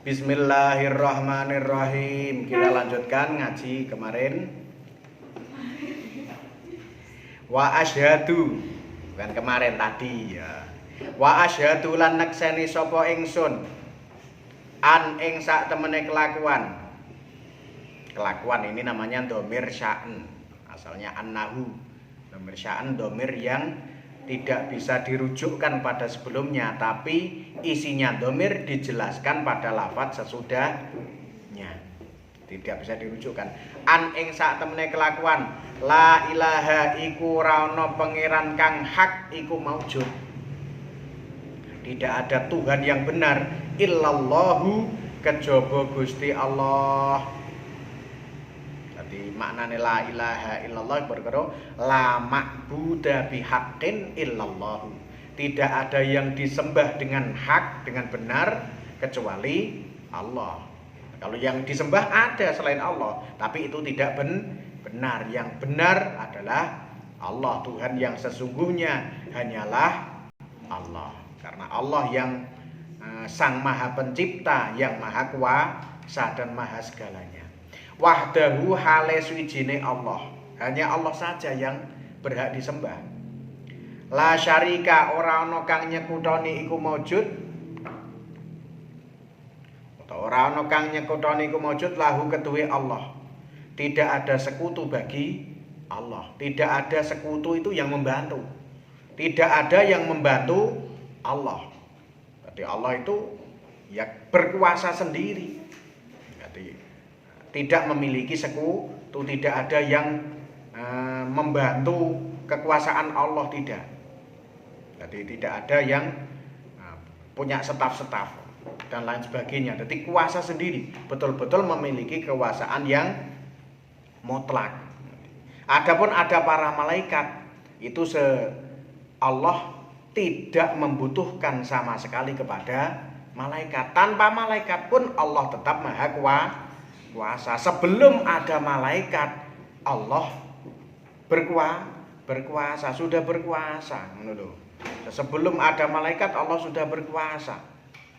Bismillahirrahmanirrahim. Kita lanjutkan ngaji kemarin. Wa asyhadu, bukan kemarin tadi ya. Wa asyhadu lan nekseni sapa ingsun an ing sak temene kelakuan. Kelakuan ini namanya dhamir sya'n. Asalnya annahu. Dhamir sya'n dhamir yang tidak bisa dirujukkan pada sebelumnya, tapi isinya dhamir dijelaskan pada lafadz sesudahnya. Tidak bisa dirujukkan. An ing sak temene kelakuan, la ilaha iku ora ana pangeran kang hak iku maujud. Tidak ada Tuhan yang benar illallahu kejaba Gusti Allah. Jadi maknane la ilaha illallah berkaro la ma'buda bihaqqin illallah. Tidak ada yang disembah dengan hak, dengan benar kecuali Allah. Kalau yang disembah ada selain Allah, tapi itu tidak benar. Yang benar adalah Allah. Tuhan yang sesungguhnya hanyalah Allah. Karena Allah yang Sang Maha Pencipta, yang Maha Kuasa dan Maha segalanya. Wahdahu hale suwijine Allah. Hanya Allah saja yang berhak disembah. La syarika ora ana kang nyekutoni iku maujud. Ora ana kang nyekutoni iku maujud lahu keduwe Allah. Tidak ada sekutu bagi Allah. Tidak ada sekutu itu yang membantu. Tidak ada yang membantu Allah. Jadi Allah itu ya berkuasa sendiri. Jadi tidak memiliki sekutu, tidak ada yang membantu kekuasaan Allah, tidak. Jadi tidak ada yang punya staf-staf dan lain sebagainya. Jadi kuasa sendiri, betul-betul memiliki kekuasaan yang mutlak. Adapun ada para malaikat, itu Allah tidak membutuhkan sama sekali kepada malaikat. Tanpa malaikat pun Allah tetap Maha Kuasa. Sebelum ada malaikat, Allah berkuasa, sudah berkuasa. Sebelum ada malaikat, Allah sudah berkuasa.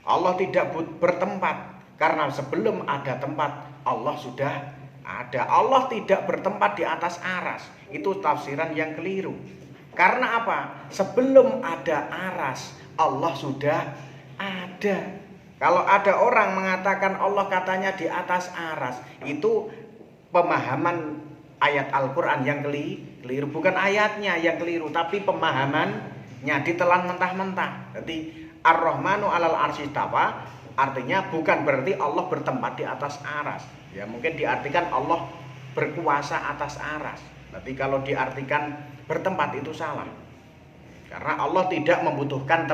Allah tidak bertempat, karena sebelum ada tempat, Allah sudah ada. Allah tidak bertempat di atas aras. Itu tafsiran yang keliru. Karena apa? Sebelum ada aras, Allah sudah ada. Kalau ada orang mengatakan Allah katanya di atas aras, itu pemahaman ayat Al-Quran yang keliru. Bukan ayatnya yang keliru, tapi pemahamannya ditelan mentah-mentah. Jadi Ar-Rahmanu 'alal arsy istawa artinya bukan berarti Allah bertempat di atas aras. Ya mungkin diartikan Allah berkuasa atas aras. Tapi kalau diartikan bertempat itu salah. Karena Allah tidak membutuhkan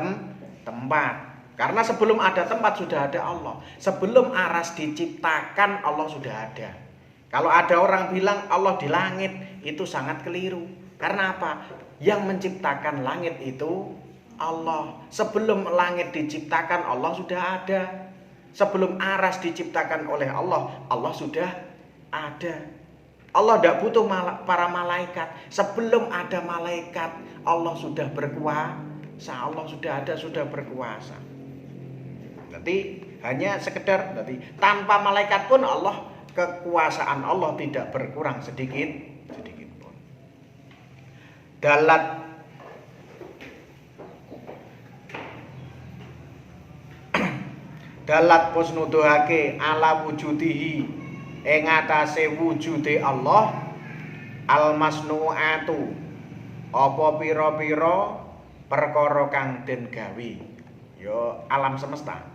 tempat. Karena sebelum ada tempat sudah ada Allah. Sebelum aras diciptakan Allah sudah ada. Kalau ada orang bilang Allah di langit, itu sangat keliru. Karena apa? Yang menciptakan langit itu Allah. Sebelum langit diciptakan Allah sudah ada. Sebelum aras diciptakan oleh Allah, Allah sudah ada. Allah tidak butuh para malaikat. Sebelum ada malaikat, Allah sudah berkuasa. Allah sudah ada, sudah berkuasa. Berarti hanya sekedar berarti tanpa malaikat pun Allah, kekuasaan Allah tidak berkurang sedikit pun. Dalat pos nuduhake ala wujudihi ing atase wujude Allah al masnuatu apa pira-pira perkara kang den gawe ya alam semesta.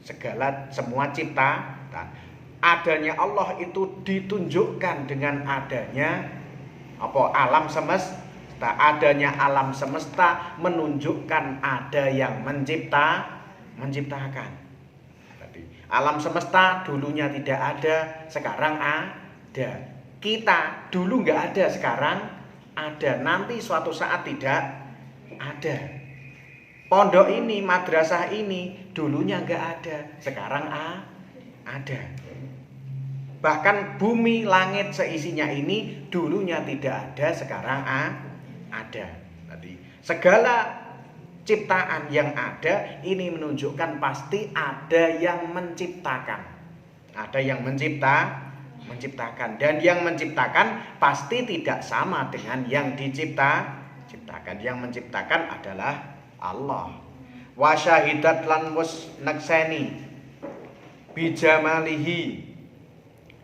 Segala semua ciptaan, adanya Allah itu ditunjukkan dengan adanya apa alam semesta. Adanya alam semesta menunjukkan ada yang menciptakan. Jadi alam semesta dulunya tidak ada, sekarang ada. Kita dulu nggak ada, sekarang ada. Nanti suatu saat tidak ada. Pondok ini, madrasah ini dulunya nggak ada, sekarang ada. Bahkan bumi, langit seisinya ini dulunya tidak ada, sekarang ada. Jadi segala ciptaan yang ada ini menunjukkan pasti ada yang menciptakan. Ada yang menciptakan, dan yang menciptakan pasti tidak sama dengan yang diciptakan. Yang menciptakan adalah Allah. Wa syahidat lan wus nekseni bijamalihi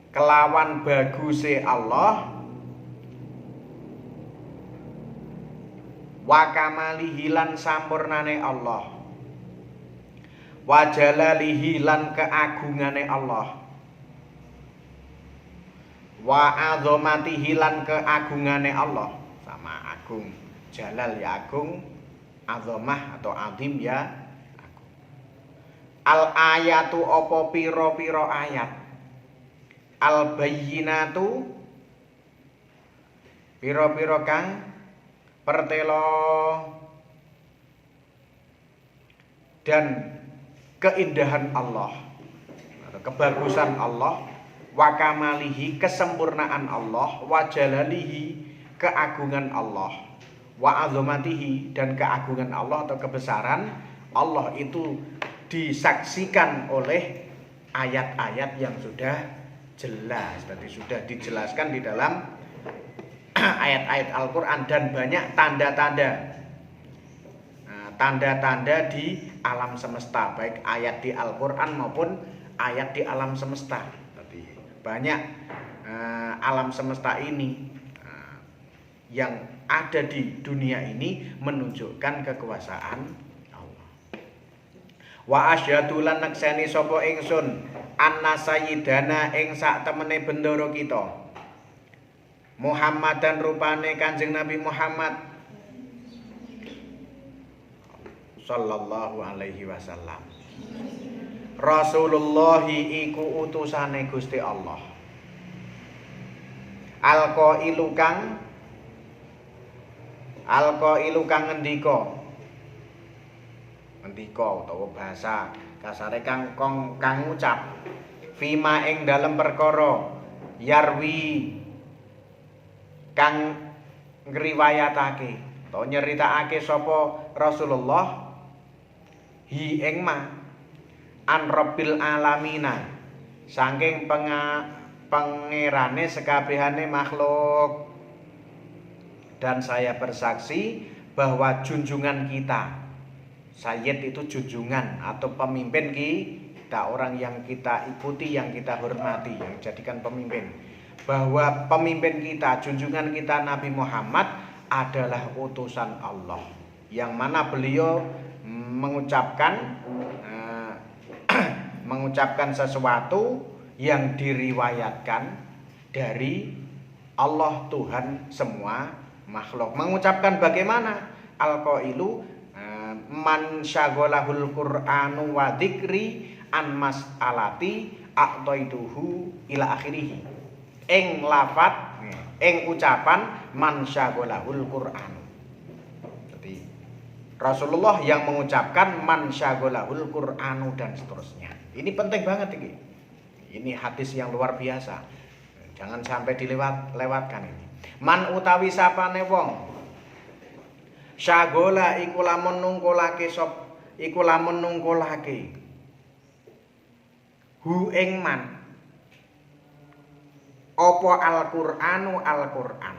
kelawan baguse Allah, wa kamalihi lan sampurnane Allah, wa jalalihi lan keagungane Allah, wa azamatihi lan keagungane Allah. Sama agung, jalal ya agung, azamah atau azim ya agung. Al ayatu apa pira-pira ayat, al bayyinatu pira-pira kang pertelo dan keindahan Allah atau kebagusan Allah, wa kamalihi kesempurnaan Allah, wa jalalihi keagungan Allah, wa azamatihi dan keagungan Allah atau kebesaran Allah itu disaksikan oleh ayat-ayat yang sudah jelas. Tadi sudah dijelaskan di dalam ayat-ayat Al-Quran, dan banyak tanda-tanda, tanda-tanda di alam semesta, baik ayat di Al-Quran maupun ayat di alam semesta. Tadi banyak alam semesta ini yang ada di dunia ini menunjukkan kekuasaan Allah. Wa asyhadu lan nakseni sapa ingsun anna sayyidana ing sak temene bendoro kita Muhammad dan rupane Kanjeng Nabi Muhammad sallallahu alaihi wasallam Rasulullah iku utusane Gusti Allah, alqailu kang ngendika utawa bahasa kasare kang ngucap fima ing dalem perkara yarwi kang ngriwayatake utawa nyeritakake sapa Rasulullah hi ing ma an rabbil alamina saking pangerane sekabehane makhluk. Dan saya bersaksi bahwa junjungan kita, sayyid itu junjungan atau pemimpin kita, orang yang kita ikuti, yang kita hormati, yang jadikan pemimpin, bahwa pemimpin kita, junjungan kita Nabi Muhammad adalah utusan Allah, yang mana beliau mengucapkan sesuatu yang diriwayatkan dari Allah Tuhan semua makhluk. Mengucapkan bagaimana? Al-qailu man syaghalahul Qur'anu wa dzikri an mas'alati a'taituhu ila akhirih. Ing lafat, ing ucapan man syaghalahul Qur'an. Jadi Rasulullah yang mengucapkan man syaghalahul Qur'anu dan seterusnya. Ini penting banget ini. Ini hadis yang luar biasa. Jangan sampai dilewatkan ini. Man utawi sapane wong syagola iku lamun nungkolake hu ing man apa Al-Qur'anu Al-Qur'an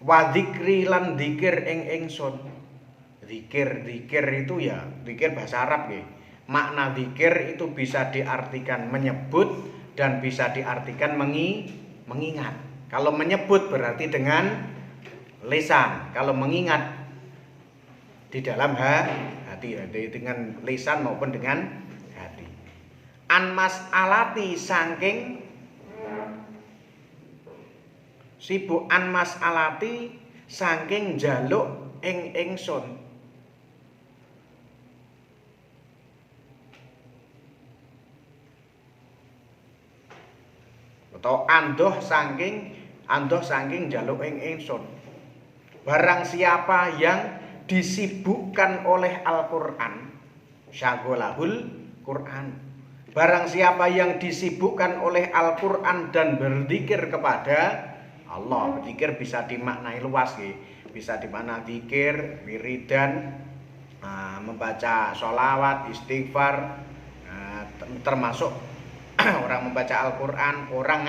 wa dzikri lan dzikir ing ingsun. Dzikir itu ya dzikir bahasa Arab nggih. Makna dzikir itu bisa diartikan menyebut dan bisa diartikan mengingat. Kalau menyebut berarti dengan lisan, kalau mengingat di dalam hati, dengan lisan maupun dengan hati. An mas'alati saking sibuk, an mas'alati saking jaluk ing ingsun. Atau andoh saking jaluk ing ingsun. Barang siapa yang disibukkan oleh Al-Qur'an, syaghalahul Qur'an. Barang siapa yang disibukkan oleh Al-Qur'an dan berzikir kepada Allah. Berzikir bisa dimaknai luas nggih. bisa di mana zikir, wiridan, membaca sholawat, istighfar, termasuk orang membaca Al-Quran, orang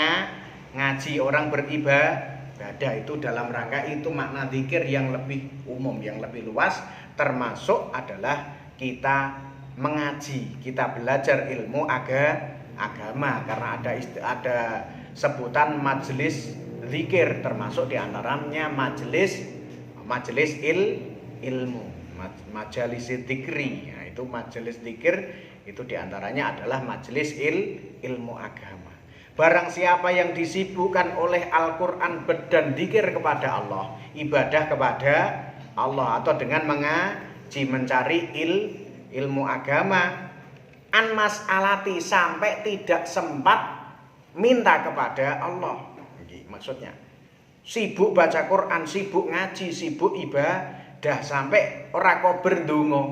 ngaji, orang beribadah, itu dalam rangka itu makna zikir yang lebih umum, yang lebih luas, termasuk adalah kita mengaji, kita belajar ilmu agama, karena ada sebutan majelis zikir, termasuk diantaranya majelis ilmu, majelis zikri. Nah, itu majelis zikir itu diantaranya adalah majelis ilmu agama. Barang siapa yang disibukkan oleh Al-Quran dan zikir kepada Allah, ibadah kepada Allah, atau dengan mengaji, mencari ilmu agama, an mas'alati, sampai tidak sempat minta kepada Allah. Maksudnya sibuk baca Quran, sibuk ngaji, sibuk ibadah, sampai ora kober ndonga,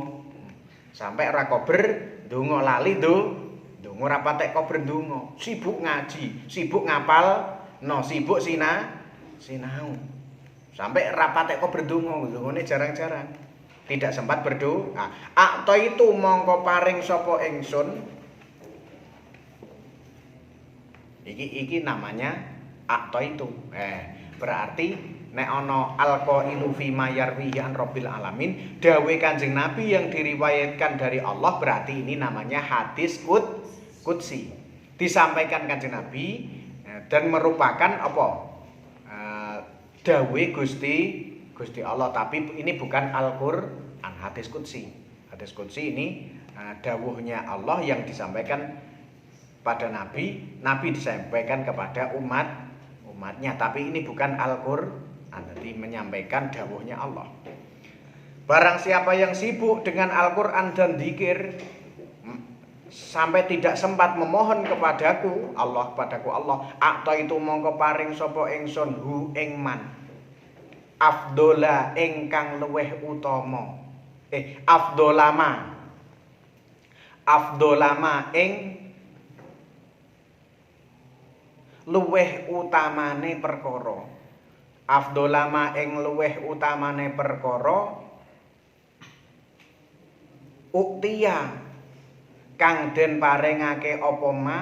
lali ndonga ora patek kober ndonga, sibuk ngaji, sibuk ngapal, sibuk sinau, sampai ora patek kober ndongane jarang-jarang, tidak sempat berdoa. Akto itu mongko paring sapa ingsun, iki namanya akto itu. Berarti nek ana alqailu fi mayarwihi an rabbil alamin, dawuh Kanjeng Nabi yang diriwayatkan dari Allah, berarti ini namanya hadis qudsi. Disampaikan Kanjeng Nabi dan merupakan apa? Dawuh Gusti Allah, tapi ini bukan Al-Qur'an, hadis qudsi. Hadis qudsi ini dawuhnya Allah yang disampaikan pada Nabi disampaikan kepada umatnya, tapi ini bukan Al-Qur'an, jadi menyampaikan dawuhnya Allah. Barang siapa yang sibuk dengan Al-Qur'an dan zikir sampai tidak sempat memohon kepadaku Allah, akta itu mongko paring sapa ingsun hu ing man afdola ingkang luweh utama, afdolama ing luweh utamane perkara, afdolama ing luweh utamane perkara, uktiya kang den paringake apa ma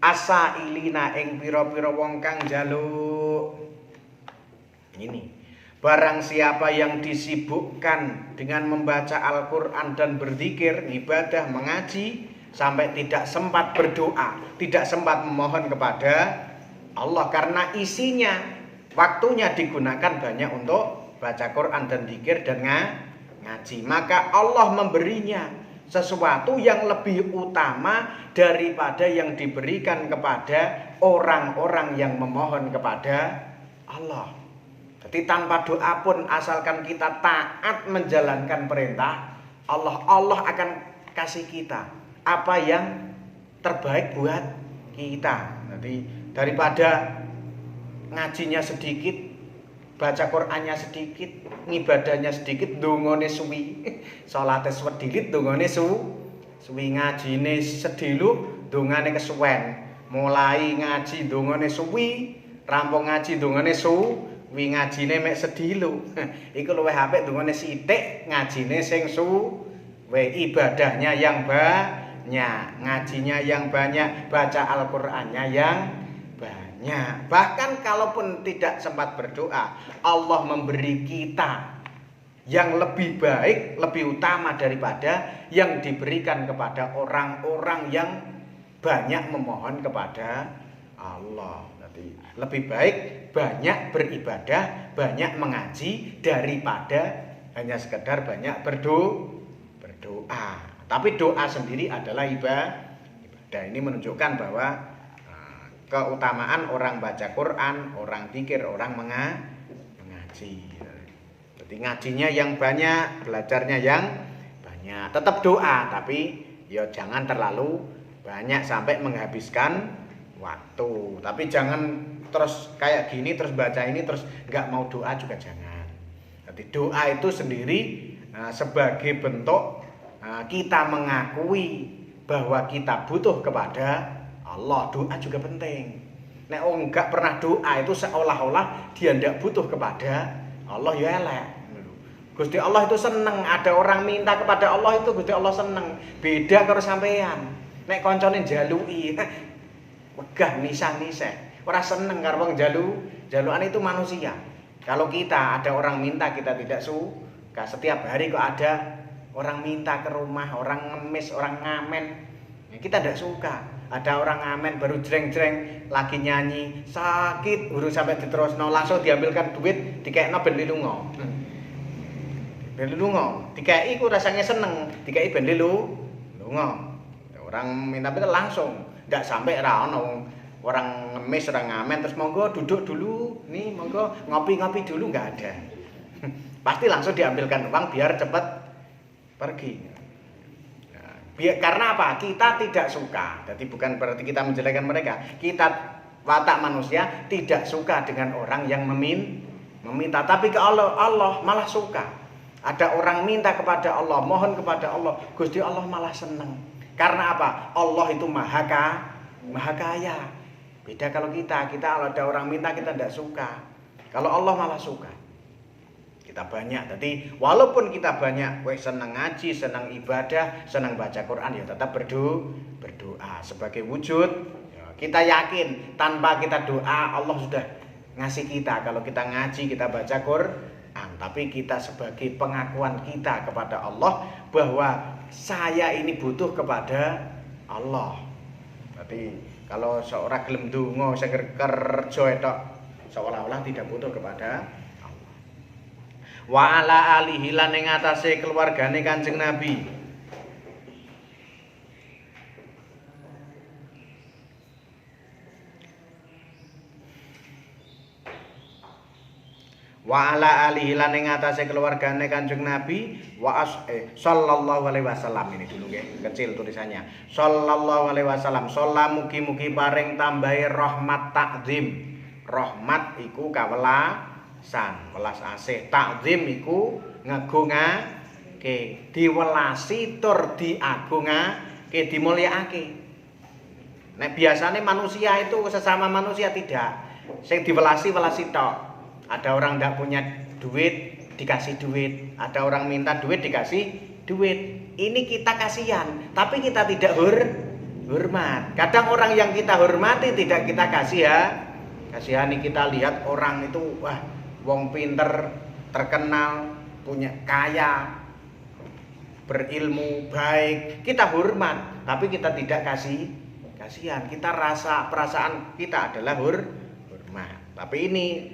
asailina ing pira-pira wong kang njaluk. Ini barang siapa yang disibukkan dengan membaca Al-Qur'an dan berzikir, ibadah, mengaji, sampai tidak sempat berdoa, tidak sempat memohon kepada Allah, karena isinya waktunya digunakan banyak untuk baca Quran dan zikir dan ngaji, maka Allah memberinya sesuatu yang lebih utama daripada yang diberikan kepada orang-orang yang memohon kepada Allah. Jadi tanpa doa pun, asalkan kita taat menjalankan perintah Allah, Allah akan kasih kita apa yang terbaik buat kita. Jadi daripada ngajinya sedikit, baca Qur'annya sedikit, ngibadahnya sedikit, dongane suwi, salate sedilit, dongane suwi, ngajine sedilu, dongane kesuwen. Mulai ngaji dongane suwi, rampung ngaji dongane suwi, ngajine mek sedilu. Iku luwih apik dongane sithik, ngajine sing suwe, ibadahnya yang ngajinya yang banyak, baca Al-Qur'annya yang banyak. Bahkan kalaupun tidak sempat berdoa, Allah memberi kita yang lebih baik, lebih utama daripada yang diberikan kepada orang-orang yang banyak memohon kepada Allah. Jadi lebih baik banyak beribadah, banyak mengaji, daripada hanya sekedar banyak berdoa. Tapi doa sendiri adalah ibadah. Ini menunjukkan bahwa keutamaan orang baca Quran, orang zikir, orang mengaji. Jadi ngajinya yang banyak, belajarnya yang banyak. Tetap doa, tapi ya jangan terlalu banyak sampai menghabiskan waktu. Tapi jangan terus kayak gini, terus baca ini, terus nggak mau doa juga jangan. Jadi doa itu sendiri sebagai bentuk kita mengakui bahwa kita butuh kepada Allah. Doa juga penting. Nek wong enggak pernah doa itu seolah-olah dia ndak butuh kepada Allah ya elek. Gusti Allah itu seneng ada orang minta kepada Allah itu Gusti Allah seneng. Beda karo sampean. Nek koncone njaluki wegah nisah-nisah. Ora seneng karo wong jalukan itu manusia. Kalau kita ada orang minta kita tidak suka. Setiap hari kok ada orang minta ke rumah, orang ngemis, orang ngamen. Ya, kita tidak suka. Ada orang ngamen baru jreng-jreng lagi nyanyi sakit urung sampai diterusno langsung diambilkan duit dikekno ben lunga. Ben lunga, dikeki ku rasanya seneng, dikeki ben lunga. Orang minta itu langsung, ndak sampai ra ono orang ngemis orang ngamen terus monggo duduk dulu, nih monggo ngopi-ngopi dulu nggak ada. Pasti langsung diambilkan uang biar cepat pergi. Karena apa? Kita tidak suka. Jadi bukan berarti kita menjelekkan mereka. Kita watak manusia tidak suka dengan orang yang meminta. Tapi ke Allah malah suka. Ada orang minta kepada Allah, mohon kepada Allah, Gusti Allah malah senang. Karena apa? Allah itu maha kaya. Beda kalau kita kalau ada orang minta kita tidak suka. Kalau Allah malah suka. Kita banyak, jadi walaupun kita banyak, senang ngaji, senang ibadah, senang baca Quran, ya tetap berdoa sebagai wujud. Ya, kita yakin tanpa kita doa Allah sudah ngasih kita. Kalau kita ngaji, kita baca Quran, tapi kita sebagai pengakuan kita kepada Allah bahwa saya ini butuh kepada Allah. Jadi kalau seorang gelem donga sing kerja itu seolah-olah tidak butuh kepada wa ala alihi lan ing atase keluargane Kanjeng Nabi wa ala alihi lan ing atase keluargane Kanjeng Nabi sallallahu alaihi wasallam. Ini dulu nggih kecil tulisannya sallallahu alaihi wasallam. Shalla mugi-mugi paring tambahi rahmat takzim. Rahmat iku welas asih, takzim iku ngagungake, diwelasi tur diagungake, dimulyakake. Nek biasane manusia itu sesama manusia tidak, sing diwelasi tok. Ada orang ndak punya duit dikasih duit, ada orang minta duit dikasih duit. Ini kita kasihan, tapi kita tidak hormat. Kadang orang yang kita hormati tidak kita kasihani. Kita lihat orang itu wong pinter, terkenal, punya kaya, berilmu, baik, kita hormat, tapi kita tidak kasihan. Kita perasaan kita adalah hormat. Tapi ini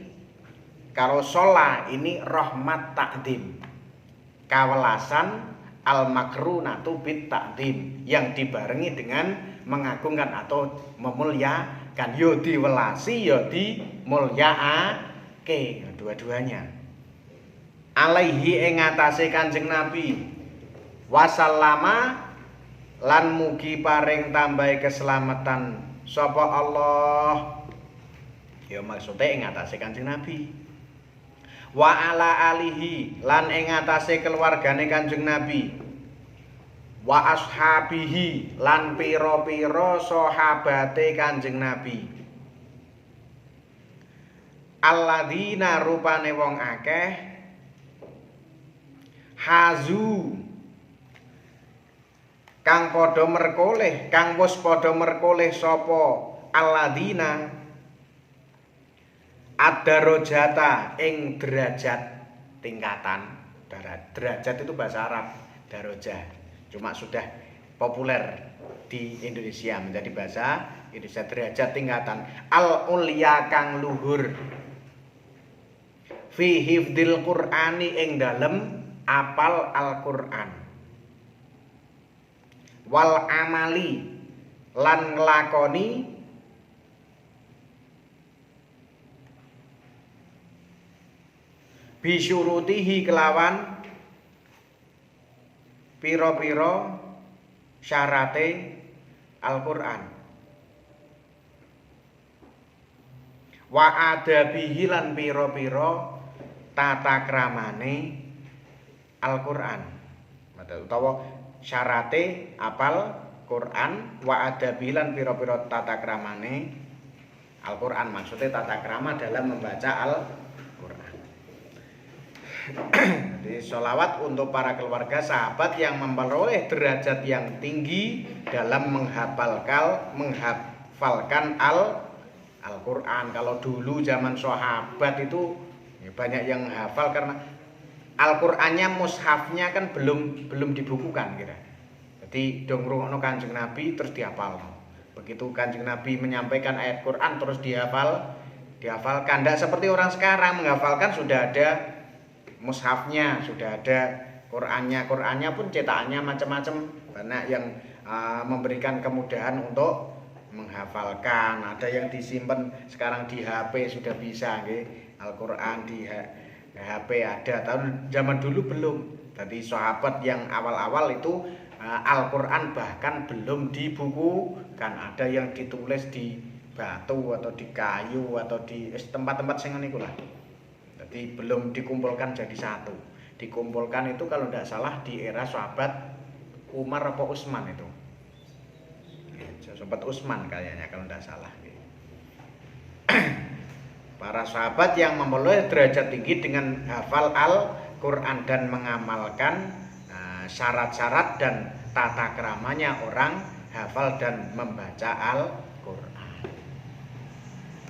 kalau sholat ini rahmat takdim, kawelasan al-makrunatu bit takdim yang dibarengi dengan mengagungkan atau memuliakan. Yo diwelasi, yo dimulyakake. Dua-duanya alaihi ing atase Kanjeng Nabi wasallama lan mugi paring tambahi keselamatan sapa Allah. Ya maksudnya ing atase Kanjeng Nabi wa ala alihi lan ing atase keluargane Kanjeng Nabi wa ashabihi lan pira-pira sahabate Kanjeng Nabi alladzina rupane wong akeh hazu kang padha merkoleh, kang wis padha merkoleh sapa alladzina ad-darajata ing derajat tingkatan. Derajat itu bahasa Arab, darajah. Cuma sudah populer di Indonesia menjadi bahasa Indonesia. Derajat tingkatan al-ulya kang luhur fi hifdzil Qur'ani ing dalem apal Al-Qur'an wal amali lan nglakoni bisyurutihi kelawan pira-pira syarate Al-Qur'an wa adabihi lan pira-pira tata kramane Al-Qur'an. Utawa syarate apal Qur'an wa adabihi lan pira-pira tata kramane Al-Quran, maksudnya tata krama dalam membaca Al-Quran. Jadi sholawat untuk para keluarga sahabat yang memperoleh derajat yang tinggi dalam menghafalkan Al-Quran. Kalau dulu zaman sahabat itu ya banyak yang hafal karena Al-Qurannya, mushafnya kan belum dibukukan kira. Jadi dong ngrungokno Kanjeng Nabi terus dihafal. Begitu Kanjeng Nabi menyampaikan ayat Quran terus dihafalkan. Tidak seperti orang sekarang menghafalkan sudah ada mushafnya, sudah ada Qurannya pun cetakannya macam-macam, banyak yang memberikan kemudahan untuk menghafalkan. Ada yang disimpan sekarang di HP sudah bisa, Al-Quran di HP ada. Tahun zaman dulu belum. Tadi sahabat yang awal-awal itu Al-Quran bahkan belum dibukukan. Ada yang ditulis di batu atau di kayu atau di tempat-tempat sing niku lah. Jadi belum dikumpulkan jadi satu. Dikumpulkan itu kalau tidak salah di era sahabat Umar atau Utsman itu. Sahabat Utsman kayaknya kalau tidak salah. Para sahabat yang memperoleh derajat tinggi dengan hafal Al-Quran dan mengamalkan syarat-syarat dan tata keramanya orang hafal dan membaca Al-Quran.